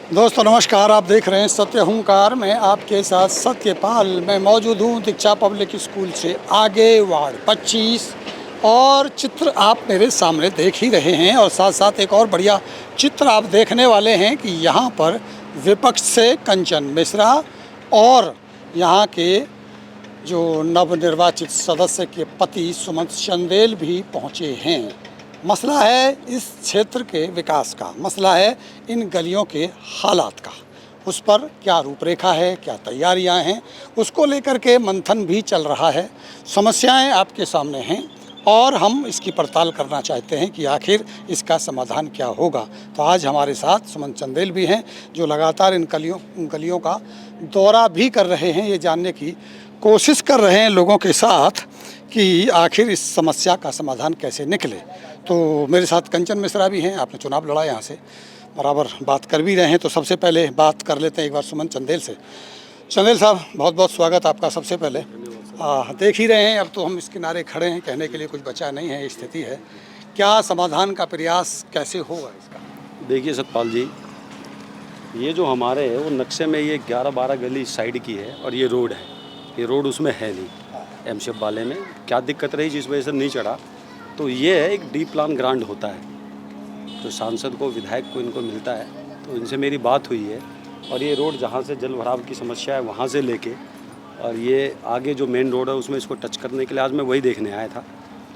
दोस्तों नमस्कार, आप देख रहे हैं सत्य हुंकार। मैं आपके साथ सत्यपाल मैं मौजूद हूँ दीक्षा पब्लिक स्कूल से आगे वार्ड 25 और चित्र आप मेरे सामने देख ही रहे हैं और साथ साथ एक और बढ़िया चित्र आप देखने वाले हैं कि यहाँ पर विपक्ष से कंचन मिश्रा और यहाँ के जो नवनिर्वाचित सदस्य के पति सुमंत चंदेल भी पहुँचे हैं। मसला है इस क्षेत्र के विकास का, मसला है इन गलियों के हालात का, उस पर क्या रूपरेखा है, क्या तैयारियां हैं, उसको लेकर के मंथन भी चल रहा है। समस्याएं आपके सामने हैं और हम इसकी पड़ताल करना चाहते हैं कि आखिर इसका समाधान क्या होगा। तो आज हमारे साथ सुमंत चंदेल भी हैं जो लगातार इन गलियों का दौरा भी कर रहे हैं, ये जानने की कोशिश कर रहे हैं लोगों के साथ कि आखिर इस समस्या का समाधान कैसे निकले। तो मेरे साथ कंचन मिश्रा भी हैं, आपने चुनाव लड़ा यहाँ से, बराबर बात कर भी रहे हैं। तो सबसे पहले बात कर लेते हैं एक बार सुमंत चंदेल से। चंदेल साहब, बहुत बहुत स्वागत आपका। सबसे पहले देख ही रहे हैं, अब तो हम इस किनारे खड़े हैं, कहने के लिए कुछ बचा नहीं है, स्थिति है। क्या समाधान का प्रयास कैसे होगा इसका? देखिए सतपाल जी, ये जो हमारे है वो नक्शे में ये 11-12 गली साइड की है और ये रोड है, ये रोड उसमें है नहीं। एमशेप वाले में क्या दिक्कत रही जिस वजह से नहीं चढ़ा, तो ये है एक डी प्लान ग्रांट होता है जो सांसद को, विधायक को इनको मिलता है। तो इनसे मेरी बात हुई है और ये रोड जहाँ से जल भराव की समस्या है वहाँ से लेके और ये आगे जो मेन रोड है उसमें इसको टच करने के लिए आज मैं वही देखने आया था।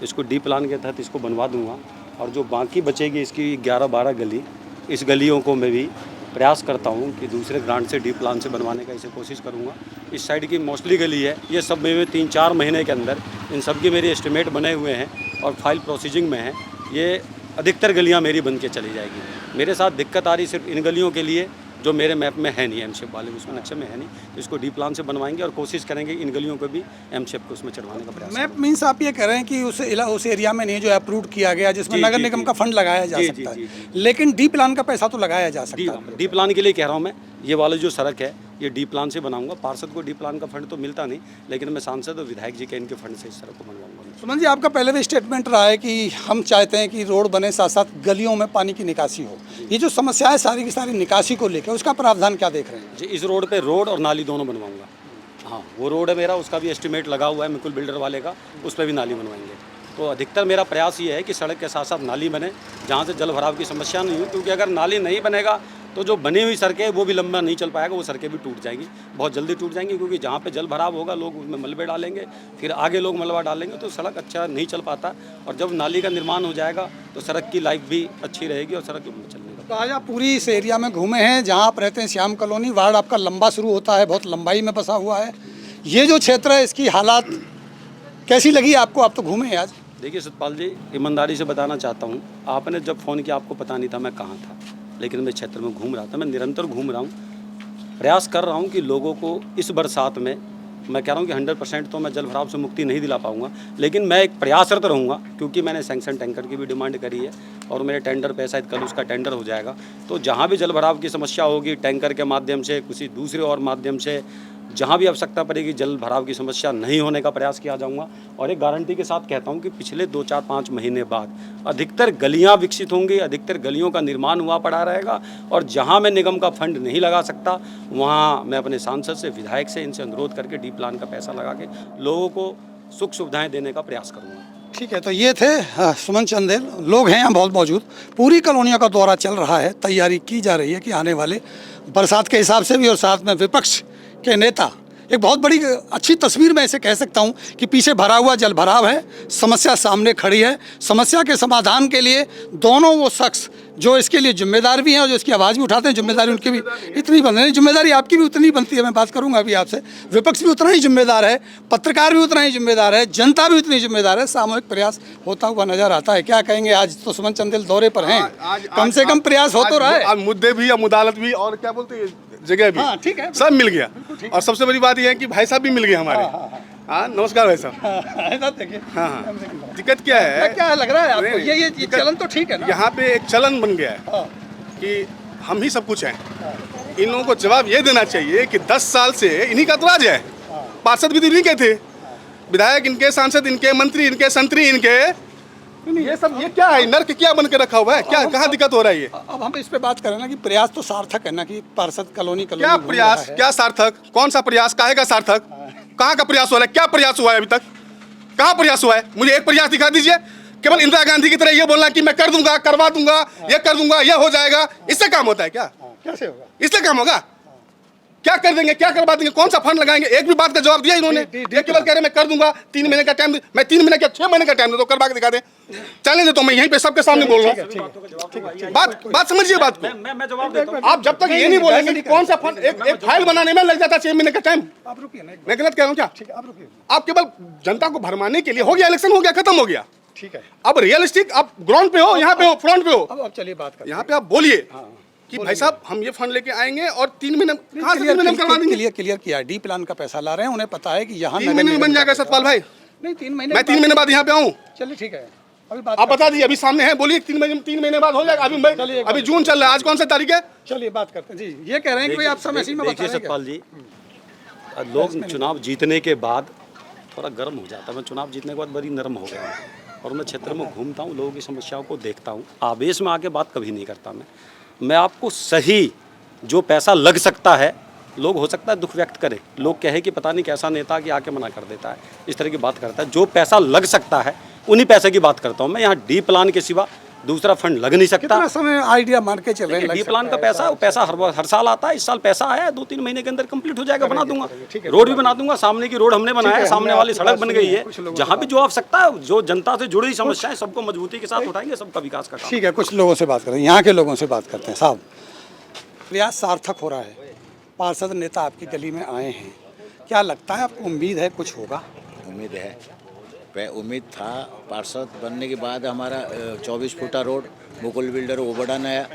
इसको डी प्लान के तहत इसको बनवा दूँगा और जो बाकी बचेगी इसकी 11-12 गली, इस गलियों को मैं भी प्रयास करता हूँ कि दूसरे ग्रांट से डी प्लान से बनवाने का इसे कोशिश करूँगा। इस साइड की मोस्टली गली है, ये सब में 3-4 महीने के अंदर इन सब की मेरी एस्टिमेट बने हुए हैं और फाइल प्रोसीजिंग में है। ये अधिकतर गलियाँ मेरी बन के चली जाएगी। मेरे साथ दिक्कत आ रही सिर्फ इन गलियों के लिए जो मेरे मैप में है नहीं, एमशेप वाले उसमें नक्शे में है नहीं, तो इसको डी प्लान से बनवाएंगे और कोशिश करेंगे इन गलियों को भी एमशेप को उसमें चढ़वाने का प्रयास। मैप मीन्स आप ये कह रहे हैं कि उस एरिया में नहीं जो अप्रूव किया गया, जिसमें नगर निगम का फंड लगाया जा सकता है, लेकिन डी प्लान का पैसा तो लगाया जा सकता है। डी प्लान के लिए कह रहा हूँ मैं, ये वाला जो सड़क है ये डी प्लान से बनाऊंगा। पार्षद को डी प्लान का फंड तो मिलता नहीं, लेकिन मैं सांसद और विधायक जी के इनके फंड से इस सड़क को बनवाऊंगा। सुमन जी, आपका पहले भी स्टेटमेंट रहा है कि हम चाहते हैं कि रोड बने, साथ साथ गलियों में पानी की निकासी हो। ये जो समस्या है सारी की सारी निकासी को लेकर, उसका प्रावधान क्या देख रहे हैं? जी, इस रोड पे रोड और नाली दोनों बनवाऊंगा। हाँ, वो रोड है मेरा, उसका भी एस्टिमेट लगा हुआ है मुकुल बिल्डर वाले का, उस पर भी नाली बनवाएंगे। तो अधिकतर मेरा प्रयास ये है कि सड़क के साथ साथ नाली बने जहाँ से जल भराव की समस्या नहीं हो, क्योंकि अगर नाली नहीं बनेगा तो जो बनी हुई सड़कें वो भी लंबा नहीं चल पाएगा, वो सड़कें भी टूट जाएंगी, बहुत जल्दी टूट जाएंगी। क्योंकि जहाँ पे जल भराव होगा लोग उसमें मलबे डालेंगे, फिर आगे लोग मलबा डालेंगे, तो सड़क अच्छा नहीं चल पाता। और जब नाली का निर्माण हो जाएगा तो सड़क की लाइफ भी अच्छी रहेगी और सड़क चलने का। तो आज आप पूरी इस एरिया में घूमे हैं जहाँ आप रहते हैं, श्याम कॉलोनी वार्ड आपका लंबा शुरू होता है, बहुत लंबाई में बसा हुआ है। ये जो क्षेत्र है इसकी हालात कैसी लगी आपको? आप तो घूमे हैं आज। देखिए सतपाल जी, ईमानदारी से बताना चाहता हूँ, आपने जब फ़ोन किया आपको पता नहीं था मैं कहाँ था, लेकिन मैं क्षेत्र में घूम रहा था, मैं निरंतर घूम रहा हूँ, प्रयास कर रहा हूँ कि लोगों को इस बरसात में, मैं कह रहा हूँ कि 100% तो मैं जल भराव से मुक्ति नहीं दिला पाऊँगा, लेकिन मैं एक प्रयासरत रहूँगा, क्योंकि मैंने सैंक्शन टैंकर की भी डिमांड करी है और मेरे टेंडर पे शायद कल उसका टेंडर हो जाएगा। तो जहाँ भी जल भराव की समस्या होगी, टैंकर के माध्यम से, किसी दूसरे और माध्यम से, जहाँ भी आवश्यकता पड़ेगी, जल भराव की समस्या नहीं होने का प्रयास किया जाऊँगा। और एक गारंटी के साथ कहता हूँ कि पिछले 2-4-5 महीने बाद अधिकतर गलियाँ विकसित होंगी, अधिकतर गलियों का निर्माण हुआ पड़ा रहेगा। और जहाँ मैं निगम का फंड नहीं लगा सकता, वहाँ मैं अपने सांसद से, विधायक से, इनसे अनुरोध करके डी प्लान का पैसा लगा के लोगों को सुख सुविधाएँ देने का प्रयास करूँगा। ठीक है, तो ये थे सुमन चंदेल। लोग हैं यहाँ बहुत मौजूद, पूरी कॉलोनियों का दौरा चल रहा है, तैयारी की जा रही है कि आने वाले बरसात के हिसाब से भी और साथ में विपक्ष के नेता, एक बहुत बड़ी अच्छी तस्वीर मैं ऐसे कह सकता हूँ कि पीछे भरा हुआ जल भराव है, समस्या सामने खड़ी है। समस्या के समाधान के लिए दोनों वो शख्स जो इसके लिए जिम्मेदार भी हैं और जो इसकी आवाज़ भी उठाते हैं, जिम्मेदारी उनकी भी इतनी बनती है, जिम्मेदारी आपकी भी उतनी बनती है। मैं बात करूँगा अभी आपसे, विपक्ष भी उतना ही जिम्मेदार है, पत्रकार भी उतना ही जिम्मेदार है, जनता भी उतनी जिम्मेदार है। सामूहिक प्रयास होता हुआ नजर आता है। क्या कहेंगे? आज तो सुमन चंदेल दौरे पर हैं, कम से कम प्रयास हो तो रहा है। मुद्दे भी, अदालत भी और क्या बोलते हैं, जगह भी, हाँ, ठीक है, सब मिल गया। और सबसे बड़ी बात यह है कि भाई साहब भी मिल गए हमारे। हाँ, नमस्कार भाई साहब। हाँ, दिक्कत क्या है? क्या लग रहा है आपको? ये चलन तो ठीक है ना? यहाँ पे एक चलन बन गया है कि हम ही सब कुछ हैं। इन लोगों को जवाब ये देना चाहिए कि 10 साल से इन्हीं का तो राज है। पार्षद भी इन्हीं के थे, विधायक इनके, सांसद इनके, मंत्री इनके, संतरी इनके, ये सब ये क्या है, नर्क क्या बन के रखा हुआ है, क्या कहाँ दिक्कत हो रहा है ये? अब हम इस पे बात करें ना कि प्रयास तो सार्थक है ना कि पार्षद कॉलोनी क्या घूम प्रयास, रहा है। क्या सार्थक, कौन सा प्रयास, काहे का सार्थक, कहाँ का प्रयास हो रहा है, क्या प्रयास हुआ है अभी तक, कहाँ प्रयास हुआ है? मुझे एक प्रयास दिखा दीजिए। केवल इंदिरा गांधी की तरह ये बोलना कि मैं कर दूंगा, करवा दूंगा, ये कर दूंगा, ये हो जाएगा, इससे काम होता है क्या? कैसे होगा? इससे काम होगा? क्या कर देंगे, क्या करवा देंगे, कौन सा फंड लगाएंगे? एक भी बात का जवाब दिया इन्होंने। ये केवल कह रहे मैं कर दूंगा, 3 महीने का टाइम, मैं 3 महीने क्या 6 महीने का टाइम दे दो, करवा के दिखा दे। चलें दे तो मैं यहीं पे सबके सामने बोल रहा हूँ। बात समझिए बात को। मैं जवाब देता हूँ। आप जब तक ये नहीं बोलेंगे कि कौन सा फंड, एक फाइल बनाने में लग जाता 6 महीने का टाइम। आप रुकिए ना, मैं गलत कह रहा हूँ क्या? ठीक है, आप रुकिए। आप केवल जनता को भरमाने के लिए, हो गया इलेक्शन, हो गया, खत्म हो गया। ठीक है, अब रियलिस्टिक आप ग्राउंड पे हो, यहाँ पे हो, फ्रंट पे हो, अब चलिए बात करते हैं। यहाँ पे आप बोलिए कि भाई साहब हम ये फंड लेके आएंगे और 3 महीने, कहाँ से 3 महीने में करवा देंगे? क्लियर किया है, डी प्लान का पैसा ला रहे हैं, उन्हें पता है कि यहाँ 3 महीने में बन जाएगा सतपाल भाई। नहीं, 3 महीने मैं 3 महीने बाद यहाँ पे आऊँ, चलिए ठीक है, अभी बात आप बता दीजिए, अभी सामने है, बोलिए 3 महीने बाद हो जाएगा। अभी जून चल रहा है, आज कौन सा तारीख है? चलिए बात करते हैं जी। ये कह रहे हैं कि भाई आप समय सीमा देखिए बता सतपाल जी, लोग चुनाव जीतने के बाद थोड़ा गर्म हो जाता है। मैं चुनाव जीतने के बाद बड़ी नरम हो गया हूँ और मैं क्षेत्र में घूमता हूँ, लोगों की समस्याओं को देखता हूँ। आवेश में आके बात कभी नहीं करता मैं आपको सही जो पैसा लग सकता है, लोग हो सकता है दुख व्यक्त करे, लोग कहे कि पता नहीं कैसा नेता कि आके मना कर देता है, इस तरह की बात करता है। जो पैसा लग सकता है उन्हीं पैसे की बात करता हूँ मैं। यहाँ डी प्लान के सिवा दूसरा फंड लग नहीं सकता। कितना समय आइडिया मान के चल रहे हैं? डी प्लान का पैसा, वो पैसा हर साल आता है। इस साल पैसा आया है, 2-3 महीने के अंदर कंप्लीट हो जाएगा, बना दूंगा। रोड भी बना दूंगा, सामने की रोड हमने बनाया है, सामने वाली सड़क बन गई है। जहाँ भी जो आवश्यकता है, जो जनता से जुड़ी समस्याएं, सबको मजबूती के साथ उठाएंगे, सबका विकास का काम। ठीक है, कुछ लोगों से बात करें, यहाँ के लोगों से बात करते हैं। साहब, प्रयास सार्थक हो रहा है, पार्षद नेता आपकी गली में आए हैं, क्या लगता है आपको, उम्मीद है कुछ होगा? उम्मीद है, उम्मीद था। पार्षद बनने के बाद हमारा 24 फुटा रोड मुकुल बिल्डर वो बड़ा नया,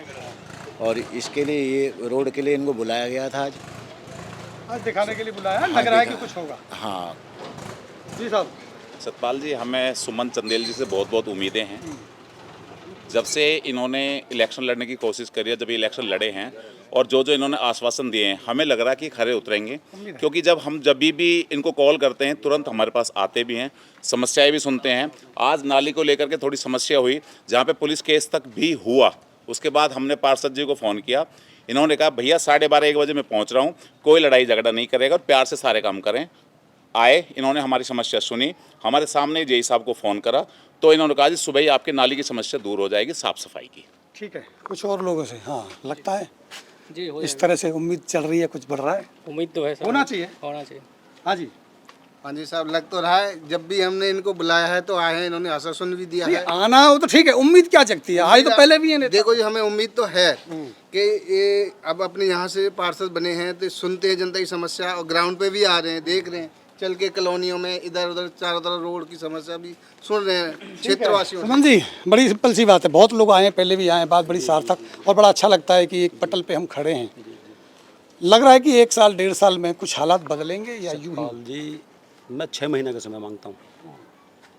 और इसके लिए, ये रोड के लिए इनको बुलाया गया था आज दिखाने के लिए बुलाया, लग रहा है कि कुछ होगा। हाँ जी साहब। सतपाल जी, हमें सुमन चंदेल जी से बहुत बहुत उम्मीदें हैं। जब से इन्होंने इलेक्शन लड़ने की कोशिश करी है, जब ये इलेक्शन लड़े हैं, और जो जो इन्होंने आश्वासन दिए हैं, हमें लग रहा है कि खरे उतरेंगे। क्योंकि जब भी इनको कॉल करते हैं, तुरंत हमारे पास आते भी हैं, समस्याएं भी सुनते हैं। आज नाली को लेकर के थोड़ी समस्या हुई, जहाँ पे पुलिस केस तक भी हुआ। उसके बाद हमने पार्षद जी को फ़ोन किया, इन्होंने कहा भैया 12:30-1 बजे मैं पहुँच रहा हूँ, कोई लड़ाई झगड़ा नहीं करेगा और प्यार से सारे काम करें। आए, इन्होंने हमारी समस्या सुनी, हमारे सामने जेई साहब को फ़ोन करा, तो इन्होंने कहा जी सुबह ही आपके नाली की समस्या दूर हो जाएगी, साफ़ सफाई की। ठीक है, कुछ और लोगों से, हाँ लगता है जी हो इस तरह से उम्मीद चल रही है, कुछ बढ़ रहा है, उम्मीद तो है सर, होना चाहिए। होना चाहिए। हाँ जी, हाँ जी साहब, लग तो रहा है। जब भी हमने इनको बुलाया है तो आए हैं, इन्होंने आश्वासन भी दिया नहीं, है। आना हो तो ठीक है, उम्मीद क्या जगती है? आज तो पहले भी है नेता। देखो जी, हमें उम्मीद तो है कि ये अब अपने यहाँ से पार्षद बने हैं तो सुनते हैं जनता की समस्या, और ग्राउंड पे भी आ रहे हैं, देख रहे हैं, चल के कॉलोनियों में इधर उधर चारों तरफ रोड की समस्या भी सुन रहे हैं क्षेत्रवासियों से। सुमन जी, बड़ी सिंपल सी बात है, बहुत लोग आए हैं, पहले भी आए हैं, बात बड़ी सार्थक और बड़ा अच्छा लगता है कि एक पटल पे हम खड़े हैं। लग रहा है कि 1 साल 1.5 साल में कुछ हालात बदलेंगे या यूं ही? सतपाल जी, मैं 6 महीने का समय मांगता हूँ।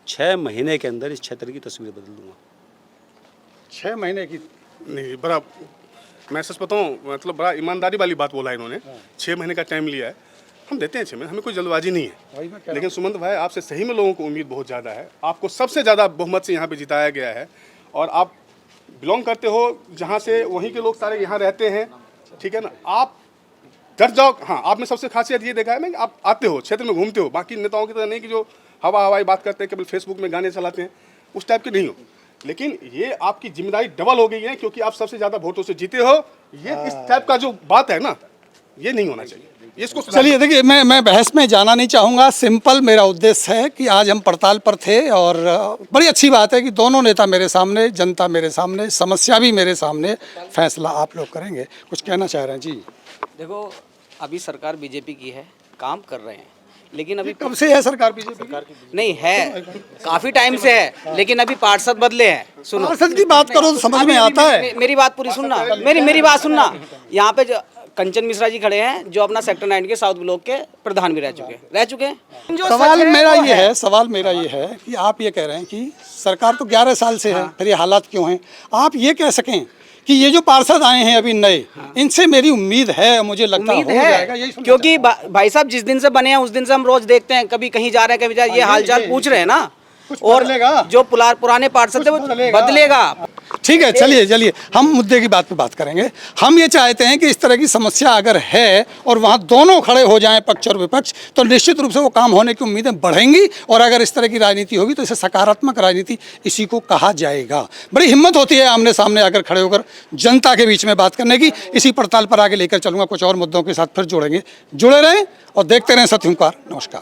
6 महीने के अंदर इस क्षेत्र की तस्वीर बदल दूंगा। 6 महीने की? नहीं, बड़ा, मैं सच बताऊँ, मतलब बड़ा ईमानदारी वाली बात बोला इन्होंने। 6 महीने का टाइम लिया है, हम देते हैं 6 महीने, हमें कोई जल्दबाजी नहीं वही मैं है। कह लेकिन सुमंत भाई, आपसे सही में लोगों को उम्मीद बहुत ज़्यादा है। आपको सबसे ज़्यादा बहुमत से यहाँ पे जिताया गया है, और आप बिलोंग करते हो जहाँ से, वहीं के लोग सारे यहाँ रहते हैं, ठीक है ना। आप डर जाओ, हाँ, आप में सबसे खासियत ये देखा है ना कि आप आते हो, क्षेत्र में घूमते हो। बाकी नेताओं की तरह नहीं कि जो हवाई बात करते हैं, केवल फेसबुक में गाने चलाते हैं, उस टाइप के नहीं हो। लेकिन ये आपकी जिम्मेदारी डबल हो गई है, क्योंकि आप सबसे ज़्यादा वोटों से जीते हो। ये इस टाइप का जो बात है ना, ये नहीं होना चाहिए। इसको चलिए देखिए, मैं बहस में जाना नहीं चाहूँगा, सिंपल मेरा उद्देश्य है कि आज हम पड़ताल पर थे, और बड़ी अच्छी बात है कि दोनों नेता मेरे सामने, जनता मेरे सामने, समस्या भी मेरे सामने, फैसला आप लोग करेंगे। कुछ कहना चाह रहे हैं? जी देखो, अभी सरकार बीजेपी की है, काम कर रहे हैं, लेकिन अभी कब से है सरकार बीजेपी की? नहीं है, काफी टाइम से है, लेकिन अभी पार्षद बदले हैं। सुनो, पार्षद की बात करो तो समझ में आता है। मेरी बात पूरी सुनना, मेरी बात सुनना। यहाँ पे जो कंचन मिश्रा जी खड़े हैं, जो अपना सेक्टर 9 के साउथ ब्लॉक के प्रधान भी रह चुके हैं। जो सवाल सच है, मेरा वो ये है, सवाल मेरा ये है कि आप ये कह रहे हैं कि सरकार तो 11 साल से है, फिर ये हालात क्यों हैं? आप ये कह सकें कि ये जो पार्षद आए हैं अभी नए, इनसे मेरी उम्मीद है, मुझे लगता उम्मीद हो जाएगा, यही है, सुनना क्योंकि भाई साहब जिस दिन से बने हैं उस दिन से हम रोज देखते हैं, कभी कहीं जा रहे हैं, कभी जा रहे हैं, ये हालचाल पूछ रहे हैं ना। और बदलेगा। जो पुराने पार्षद थे वो बदलेगा। ठीक है, चलिए चलिए हम मुद्दे की बात पे बात करेंगे। हम ये चाहते हैं कि इस तरह की समस्या अगर है और वहाँ दोनों खड़े हो जाएं, पक्ष और विपक्ष, तो निश्चित रूप से वो काम होने की उम्मीदें बढ़ेंगी। और अगर इस तरह की राजनीति होगी तो इसे सकारात्मक राजनीति इसी को कहा जाएगा। बड़ी हिम्मत होती है आमने सामने आकर खड़े होकर जनता के बीच में बात करने की। इसी पड़ताल पर आगे लेकर चलूंगा, कुछ और मुद्दों के साथ फिर जुड़ेंगे। जुड़े रहें और देखते रहें सत्य हुंकार। नमस्कार।